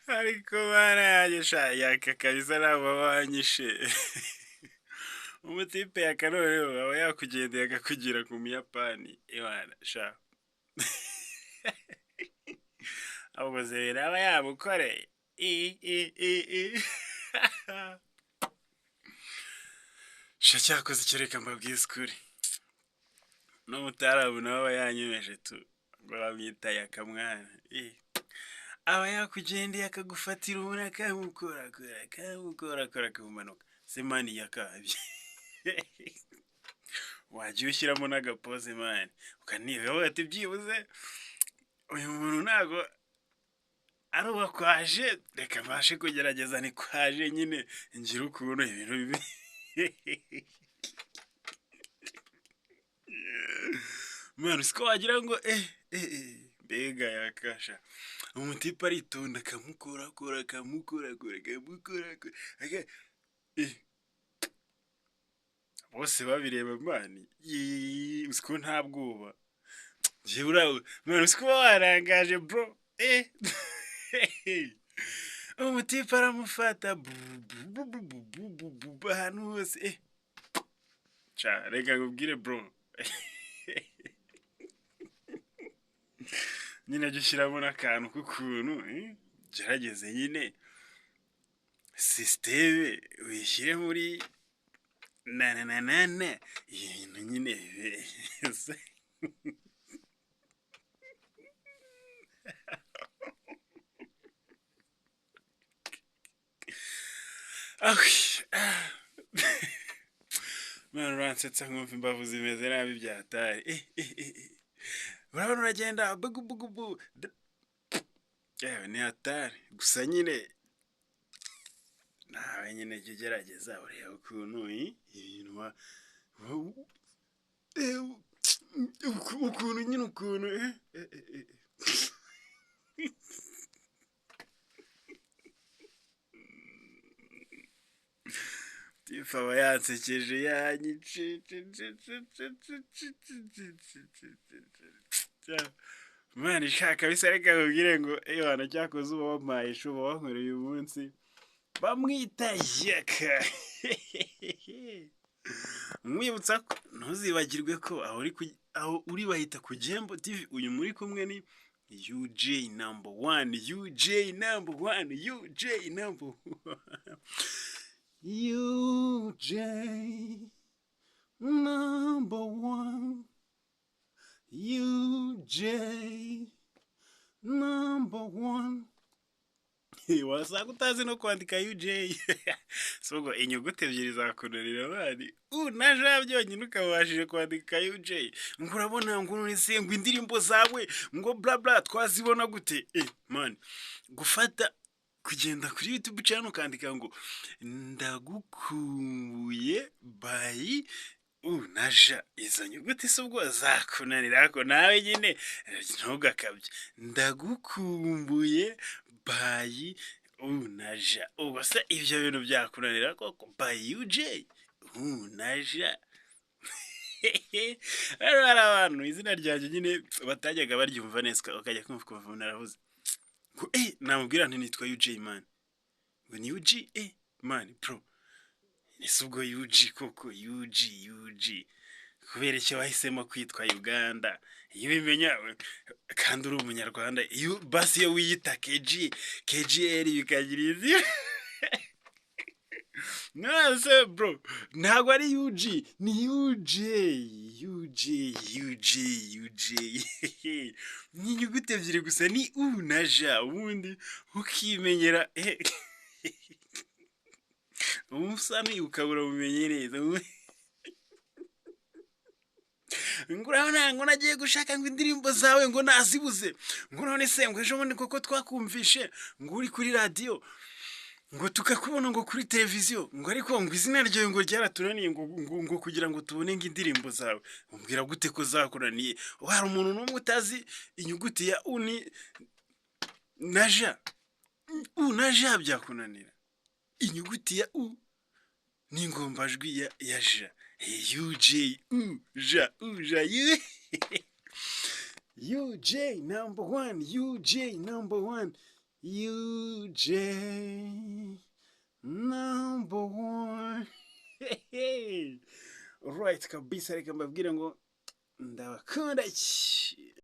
ariko barayesha yaka kabisa nabo banyishe umutipe yakarorero aba yakugendeye akakugira ku muyapani iwana sha ahubwo zera aba yabukoreye i sha cyakoze icyo reka mbabwize ukuri n'umutarabu nawe aba yanyemeje tu ngo bamwita yakamwana aba yakugendeye akagufatira umuntu akamukorakora akamumanuka se mani yakabye wajya ushyiramo n'agapoze mani ukanigaho ati byibuze uyu muntu ntago ari uwakwaje reka mbashe kugerageza ni kwaje nyine ngira ukuntu ibintu bibi mani siko wagira ngo mbega yakasha umutipe aritonda akamukorakora bose babireba mani usiko nta bwoba jyewe mani usiko warangaje bro umutipe aramufata ahantu hose ca reka nkubwire bro nyine jya ushyiramo n'akantu k'ukuntu gerageze nyine sisiteme wishyire muri nananana ibintu nyine mwana uransetsa nkumva imbavu zimeze nabi byatari urabona uragenda bugubugubu yewe ni hatari gusa nyine nawe nyine jya ugerageza ureba ukuntu ibintu ukuntu nyine ukuntu tifa aba yansekeje yanyice mwana ishaka bisa reka nkubwire ngo wana cyakoze uba wampaye ishuba wankoreye uyu munsi bamwita yaka mwibutsa ko ntuzibagirwe ko aho uri bahita ku Gembo TV uyu muri kumwe ni UJ number 1 UJ number 1 UJ number 1 UJ number 1 UJ number 1 wasanga utazi no kwandika UJ sogo inyuguti ebyiri zakunanira bari naje byonyine ukabashije kwandika UJ ngo urabona ngo nise ngo indirimbo zawe ngo bla bla twazibona gute man gufata kugenda kuri YouTube channel ukandika ngo ndagukumbuye by naja izo nyuguti subwo zakunanira ko nawe nyine ntugakabye ndagukumbuye by naja ubasa ibyo bintu byakunanira koko by UJ naja ari abantu izina ryanjye nyine batajyaga baryumva neza ukajya kumva naravuze ngo namubwira nti nitwa UJ man ngo ni UJ man bro nisubwo UG koko UG kubera icyo wahisemo kwitwa Uganda iyo bimenya kandi uri umunyarwanda iyo basi yo wiyita KGL bikagira izi nase bro ntago ari UG ni UJ ni inyuguti ebyiri gusa ni naja ubundi ukimenyera umusani ukabura bumenye neza ngurabona ngo nagiye gushaka ngo indirimbo zawe ngo nazibuze ngo none se ngo ejo bundi koko twakumvishe ngo uri kuri radio ngo tukakubona ngo kuri televiziyo ngo ariko ngo izina ryawe ngo ryaraturaniye ngo kugira ngo tubone ngo indirimbo zawe umbwira gute ko zakuraniye hari umuntu n'umwe utazi inyuguti ya uni naja naja byakunanira inyuguti ya n'ingombajwi ya ja UJ ja UJ number one, UJ number one, UJ number one. Right kabisa, reka mbabwire ngo ndabakunda.